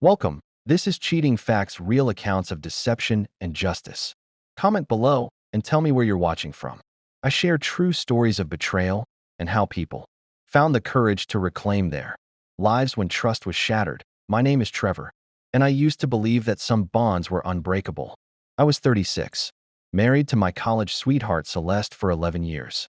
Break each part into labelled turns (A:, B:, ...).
A: Welcome. This is Cheating Facts, real accounts of deception and justice. Comment below and tell me where you're watching from. I share true stories of betrayal and how people found the courage to reclaim their lives when trust was shattered. My name is Trevor, and I used to believe that some bonds were unbreakable. I was 36, married to my college sweetheart Celeste for 11 years.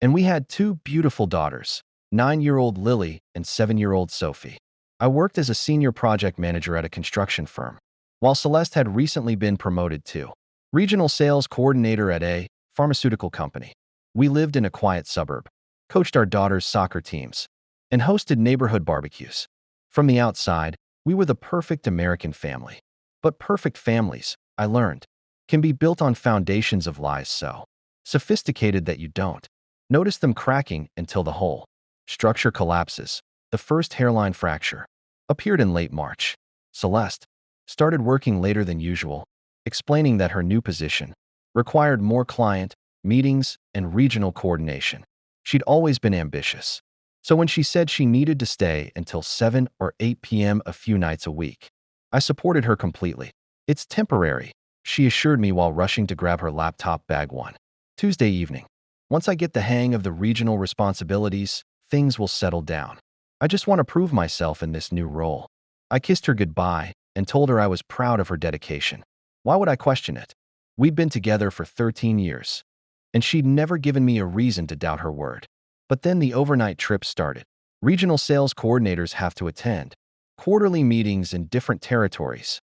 A: And we had two beautiful daughters, 9-year-old Lily and 7-year-old Sophie. I worked as a senior project manager at a construction firm, while Celeste had recently been promoted to regional sales coordinator at a pharmaceutical company. We lived in a quiet suburb, coached our daughters' soccer teams, and hosted neighborhood barbecues. From the outside, we were the perfect American family. But perfect families, I learned, can be built on foundations of lies so sophisticated that you don't notice them cracking until the whole structure collapses. The first hairline fracture appeared in late March. Celeste started working later than usual, explaining that her new position required more client meetings and regional coordination. She'd always been ambitious, so when she said she needed to stay until 7 or 8 p.m. a few nights a week, I supported her completely. "It's temporary," she assured me while rushing to grab her laptop bag one Tuesday evening. "Once I get the hang of the regional responsibilities, things will settle down. I just want to prove myself in this new role." I kissed her goodbye and told her I was proud of her dedication. Why would I question it? We'd been together for 13 years, and she'd never given me a reason to doubt her word. But then the overnight trip started. Regional sales coordinators have to attend quarterly meetings in different territories,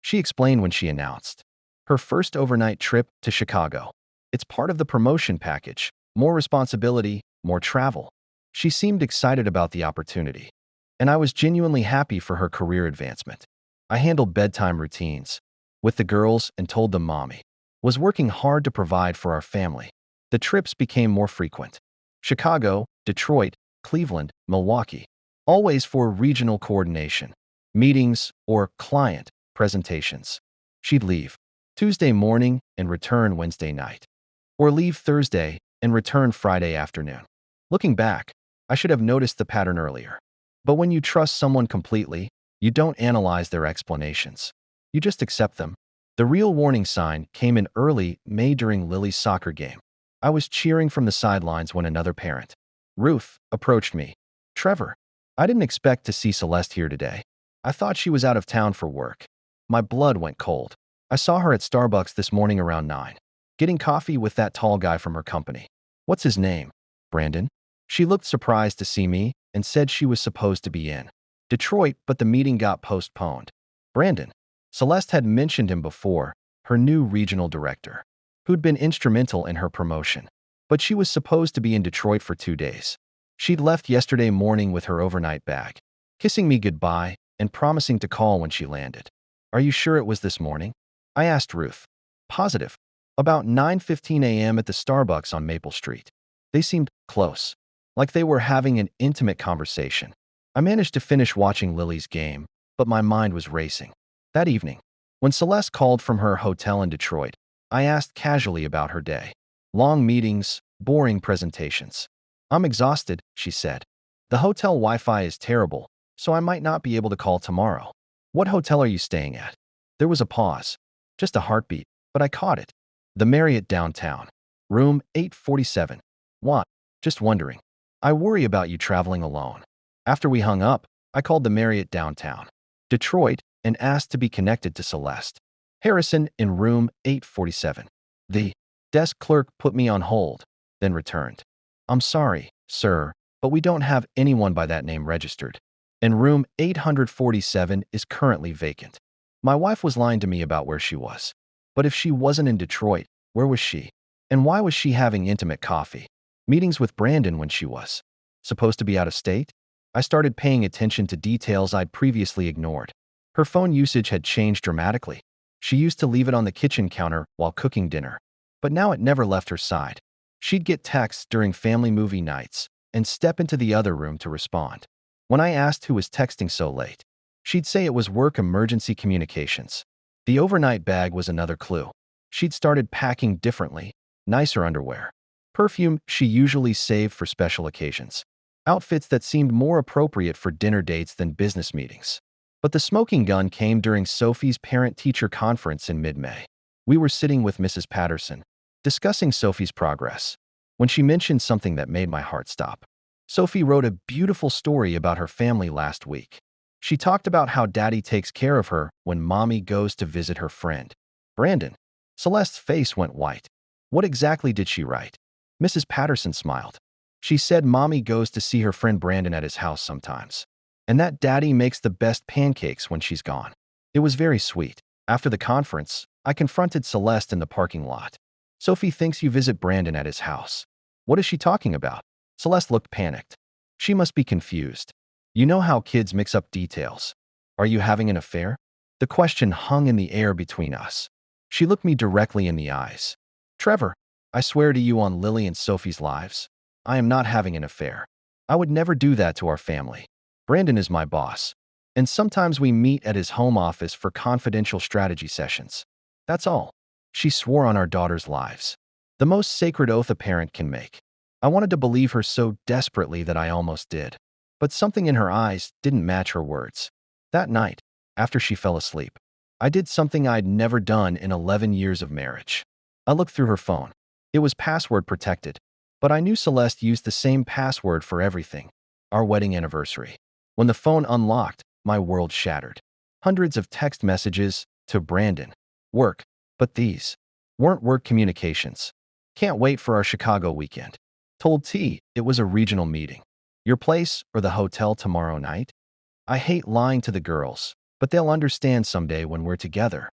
A: she explained when she announced her first overnight trip to Chicago. "It's part of the promotion package. More responsibility, more travel." She seemed excited about the opportunity, and I was genuinely happy for her career advancement. I handled bedtime routines with the girls and told them Mommy was working hard to provide for our family. The trips became more frequent. Chicago, Detroit, Cleveland, Milwaukee, always for regional coordination, meetings, or client presentations. She'd leave Tuesday morning and return Wednesday night, or leave Thursday and return Friday afternoon. Looking back, I should have noticed the pattern earlier. But when you trust someone completely, you don't analyze their explanations. You just accept them. The real warning sign came in early May during Lily's soccer game. I was cheering from the sidelines when another parent, Ruth, approached me. "Trevor, I didn't expect to see Celeste here today. I thought she was out of town for work." My blood went cold. "I saw her at Starbucks this morning around 9, getting coffee with that tall guy from her company." "What's his name?" "Brandon." She looked surprised to see me and said she was supposed to be in Detroit, but the meeting got postponed. Brandon. Celeste had mentioned him before, her new regional director, who'd been instrumental in her promotion. But she was supposed to be in Detroit for 2 days. She'd left yesterday morning with her overnight bag, kissing me goodbye and promising to call when she landed. "Are you sure it was this morning?" I asked Ruth. "Positive. About 9:15 a.m. at the Starbucks on Maple Street." They seemed close, like they were having an intimate conversation. I managed to finish watching Lily's game, but my mind was racing. That evening, when Celeste called from her hotel in Detroit, I asked casually about her day. "Long meetings, boring presentations. I'm exhausted," she said. "The hotel Wi-Fi is terrible, so I might not be able to call tomorrow." "What hotel are you staying at?" There was a pause, just a heartbeat, but I caught it. "The Marriott downtown. Room 847. "What?" "Just wondering. I worry about you traveling alone." After we hung up, I called the Marriott downtown Detroit and asked to be connected to Celeste Harrison in room 847. The desk clerk put me on hold, then returned. "I'm sorry, sir, but we don't have anyone by that name registered, and room 847 is currently vacant." My wife was lying to me about where she was. But if she wasn't in Detroit, where was she? And why was she having intimate coffee meetings with Brandon when she was supposed to be out of state? I started paying attention to details I'd previously ignored. Her phone usage had changed dramatically. She used to leave it on the kitchen counter while cooking dinner, but now it never left her side. She'd get texts during family movie nights and step into the other room to respond. When I asked who was texting so late, she'd say it was work emergency communications. The overnight bag was another clue. She'd started packing differently, nicer underwear, perfume she usually saved for special occasions, outfits that seemed more appropriate for dinner dates than business meetings. But the smoking gun came during Sophie's parent-teacher conference in mid-May. We were sitting with Mrs. Patterson, discussing Sophie's progress, when she mentioned something that made my heart stop. Sophie wrote a beautiful story about her family last week. She talked about how Daddy takes care of her when Mommy goes to visit her friend, Brandon. Celeste's face went white. What exactly did she write? Mrs. Patterson smiled. She said Mommy goes to see her friend Brandon at his house sometimes, and that Daddy makes the best pancakes when she's gone. It was very sweet. After the conference, I confronted Celeste in the parking lot. Sophie thinks you visit Brandon at his house. What is she talking about? Celeste looked panicked. She must be confused. You know how kids mix up details. Are you having an affair? The question hung in the air between us. She looked me directly in the eyes. Trevor, I swear to you on Lily and Sophie's lives, I am not having an affair. I would never do that to our family. Brandon is my boss, and sometimes we meet at his home office for confidential strategy sessions. That's all. She swore on our daughter's lives. The most sacred oath a parent can make. I wanted to believe her so desperately that I almost did. But something in her eyes didn't match her words. That night, after she fell asleep, I did something I'd never done in 11 years of marriage. I looked through her phone. It was password protected, but I knew Celeste used the same password for everything. Our wedding anniversary. When the phone unlocked, my world shattered. Hundreds of text messages to Brandon. Work. But these weren't work communications. Can't wait for our Chicago weekend. Told T it was a regional meeting. Your place or the hotel tomorrow night? I hate lying to the girls, but they'll understand someday when we're together.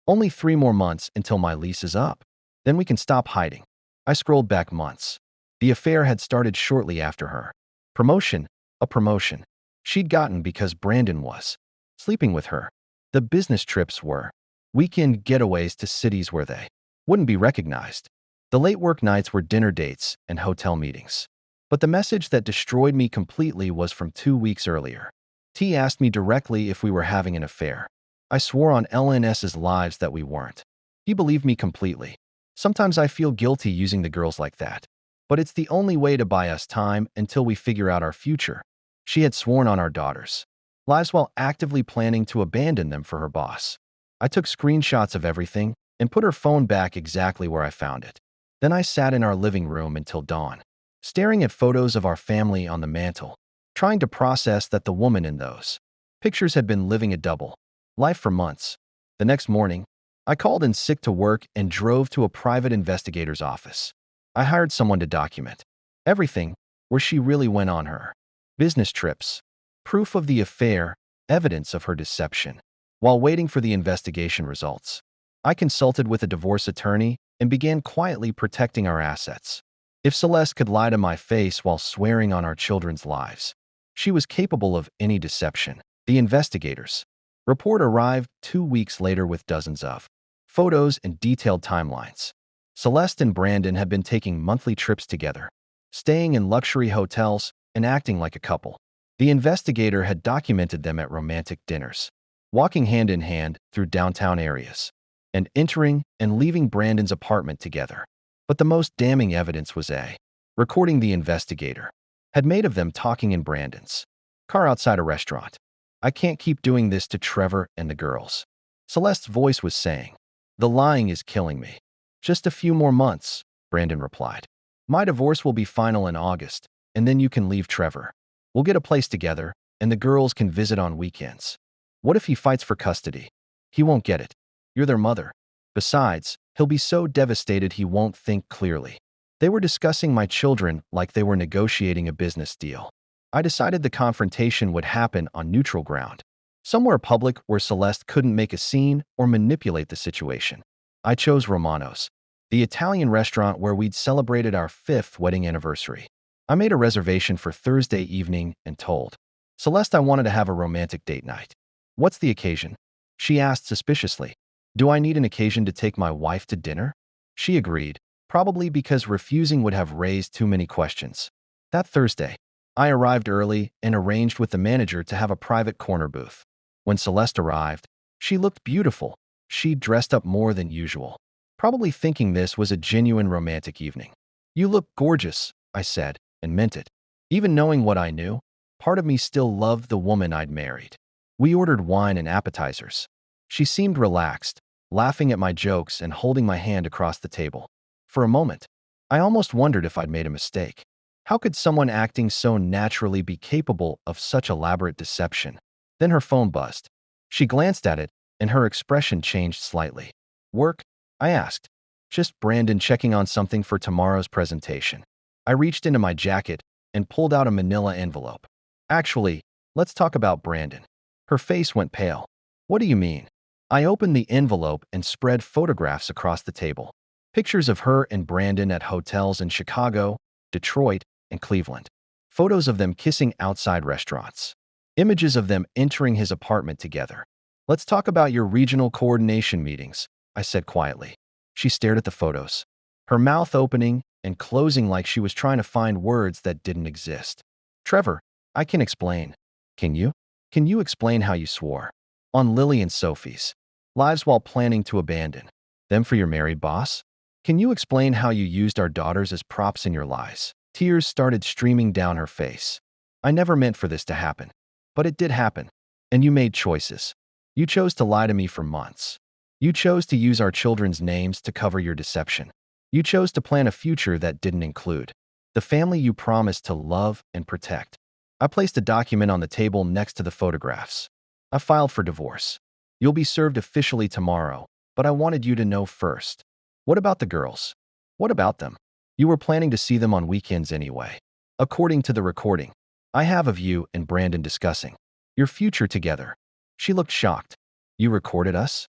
A: Only 3 more months until my lease is up. Then we can stop hiding. I scrolled back months. The affair had started shortly after her. Promotion, a promotion. She'd gotten because Brandon was sleeping with her. The business trips were weekend getaways to cities where they wouldn't be recognized. The late work nights were dinner dates and hotel meetings. But the message that destroyed me completely was from 2 weeks earlier. T asked me directly if we were having an affair. I swore on LNS's lives that we weren't. He believed me completely. Sometimes I feel guilty using the girls like that. But it's the only way to buy us time until we figure out our future. She had sworn on our daughters' lives while actively planning to abandon them for her boss. I took screenshots of everything and put her phone back exactly where I found it. Then I sat in our living room until dawn, staring at photos of our family on the mantle, trying to process that the woman in those pictures had been living a double life for months. The next morning, I called in sick to work and drove to a private investigator's office. I hired someone to document everything where she really went on her business trips, proof of the affair, evidence of her deception. While waiting for the investigation results, I consulted with a divorce attorney and began quietly protecting our assets. If Celeste could lie to my face while swearing on our children's lives, she was capable of any deception. The investigators' report arrived 2 weeks later with dozens of photos and detailed timelines. Celeste and Brandon had been taking monthly trips together, staying in luxury hotels and acting like a couple. The investigator had documented them at romantic dinners, walking hand in hand through downtown areas, and entering and leaving Brandon's apartment together. But the most damning evidence was a recording the investigator had made of them talking in Brandon's car outside a restaurant. I can't keep doing this to Trevor and the girls. Celeste's voice was saying, the lying is killing me. Just a few more months, Brandon replied. My divorce will be final in August, and then you can leave Trevor. We'll get a place together, and the girls can visit on weekends. What if he fights for custody? He won't get it. You're their mother. Besides, he'll be so devastated he won't think clearly. They were discussing my children like they were negotiating a business deal. I decided the confrontation would happen on neutral ground, somewhere public where Celeste couldn't make a scene or manipulate the situation. I chose Romano's, the Italian restaurant where we'd celebrated our 5th wedding anniversary. I made a reservation for Thursday evening and told Celeste I wanted to have a romantic date night. What's the occasion? She asked suspiciously. Do I need an occasion to take my wife to dinner? She agreed, probably because refusing would have raised too many questions. That Thursday, I arrived early and arranged with the manager to have a private corner booth. When Celeste arrived, she looked beautiful. She dressed up more than usual, probably thinking this was a genuine romantic evening. You look gorgeous, I said, and meant it. Even knowing what I knew, part of me still loved the woman I'd married. We ordered wine and appetizers. She seemed relaxed, laughing at my jokes and holding my hand across the table. For a moment, I almost wondered if I'd made a mistake. How could someone acting so naturally be capable of such elaborate deception? Then her phone buzzed. She glanced at it, and her expression changed slightly. "Work?" I asked. "Just Brandon checking on something for tomorrow's presentation." I reached into my jacket and pulled out a manila envelope. "Actually, let's talk about Brandon." Her face went pale. "What do you mean?" I opened the envelope and spread photographs across the table. Pictures of her and Brandon at hotels in Chicago, Detroit, and Cleveland. Photos of them kissing outside restaurants. Images of them entering his apartment together. "Let's talk about your regional coordination meetings," I said quietly. She stared at the photos, her mouth opening and closing like she was trying to find words that didn't exist. "Trevor, I can explain." "Can you? Can you explain how you swore on Lily and Sophie's lives while planning to abandon them for your married boss? Can you explain how you used our daughters as props in your lies?" Tears started streaming down her face. "I never meant for this to happen. But it did happen. And you made choices. You chose to lie to me for months. You chose to use our children's names to cover your deception. You chose to plan a future that didn't include the family you promised to love and protect." I placed a document on the table next to the photographs. "I filed for divorce. You'll be served officially tomorrow, but I wanted you to know first." "What about the girls?" "What about them? You were planning to see them on weekends anyway. According to the recording I have of you and Brandon discussing your future together." She looked shocked. "You recorded us?"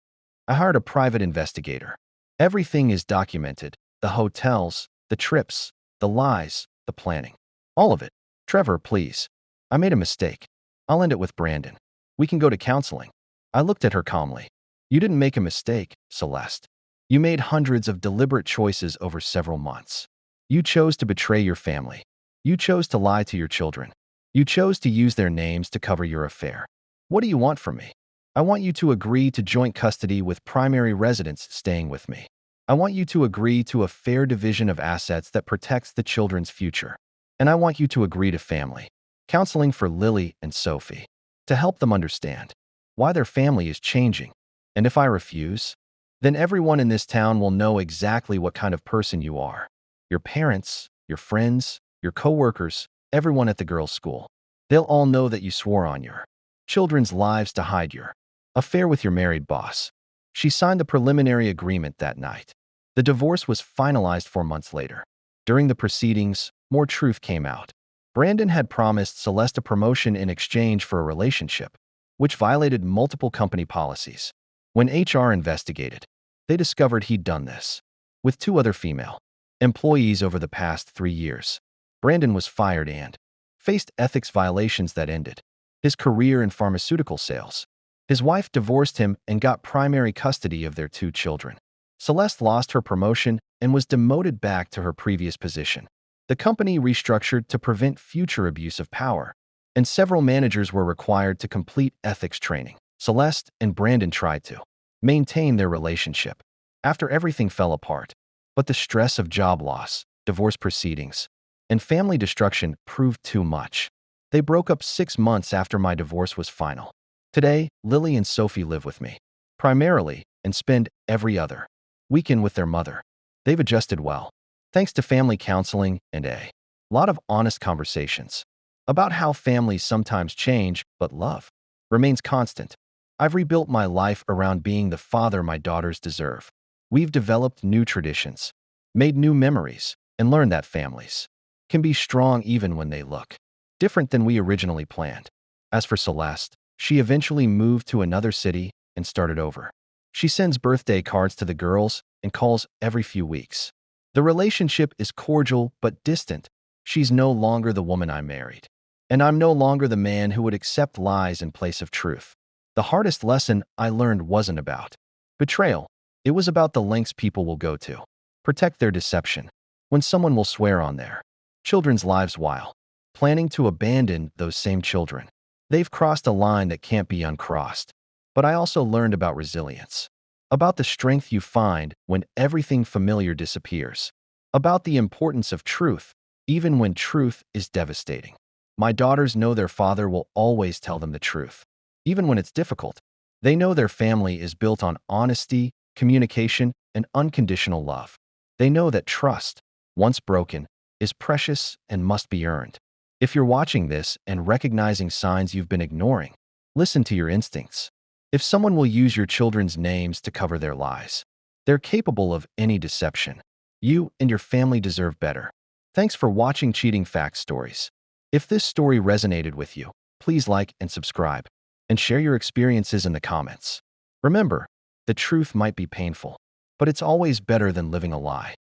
A: "I hired a private investigator. Everything is documented. The hotels, the trips, the lies, the planning. All of it." "Trevor, please. I made a mistake. I'll end it with Brandon. We can go to counseling." I looked at her calmly. "You didn't make a mistake, Celeste. You made hundreds of deliberate choices over several months. You chose to betray your family. You chose to lie to your children. You chose to use their names to cover your affair. What do you want from me?" "I want you to agree to joint custody with primary residence staying with me. I want you to agree to a fair division of assets that protects the children's future. And I want you to agree to family counseling for Lily and Sophie to help them understand why their family is changing. And if I refuse, then everyone in this town will know exactly what kind of person you are. Your parents, your friends, your coworkers, everyone at the girls' school. They'll all know that you swore on your children's lives to hide your affair with your married boss." She signed the preliminary agreement that night. The divorce was finalized 4 months later. During the proceedings, more truth came out. Brandon had promised Celeste a promotion in exchange for a relationship, which violated multiple company policies. When HR investigated, they discovered he'd done this with 2 other female employees over the past 3 years. Brandon was fired and faced ethics violations that ended his career in pharmaceutical sales. His wife divorced him and got primary custody of their 2 children. Celeste lost her promotion and was demoted back to her previous position. The company restructured to prevent future abuse of power, and several managers were required to complete ethics training. Celeste and Brandon tried to maintain their relationship after everything fell apart, but the stress of job loss, divorce proceedings, and family destruction proved too much. They broke up 6 months after my divorce was final. Today, Lily and Sophie live with me, primarily, and spend every other weekend with their mother. They've adjusted well, thanks to family counseling and a lot of honest conversations about how families sometimes change, but love remains constant. I've rebuilt my life around being the father my daughters deserve. We've developed new traditions, made new memories, and learned that families can be strong even when they look different than we originally planned. As for Celeste, she eventually moved to another city and started over. She sends birthday cards to the girls and calls every few weeks. The relationship is cordial but distant. She's no longer the woman I married, and I'm no longer the man who would accept lies in place of truth. The hardest lesson I learned wasn't about betrayal. It was about the lengths people will go to protect their deception. When someone will swear on their children's lives while planning to abandon those same children, they've crossed a line that can't be uncrossed. But I also learned about resilience, about the strength you find when everything familiar disappears, about the importance of truth, even when truth is devastating. My daughters know their father will always tell them the truth, even when it's difficult. They know their family is built on honesty, communication, and unconditional love. They know that trust, once broken, is precious and must be earned. If you're watching this and recognizing signs you've been ignoring, listen to your instincts. If someone will use your children's names to cover their lies, they're capable of any deception. You and your family deserve better. Thanks for watching Cheating Facts Stories. If this story resonated with you, please like and subscribe, and share your experiences in the comments. Remember, the truth might be painful, but it's always better than living a lie.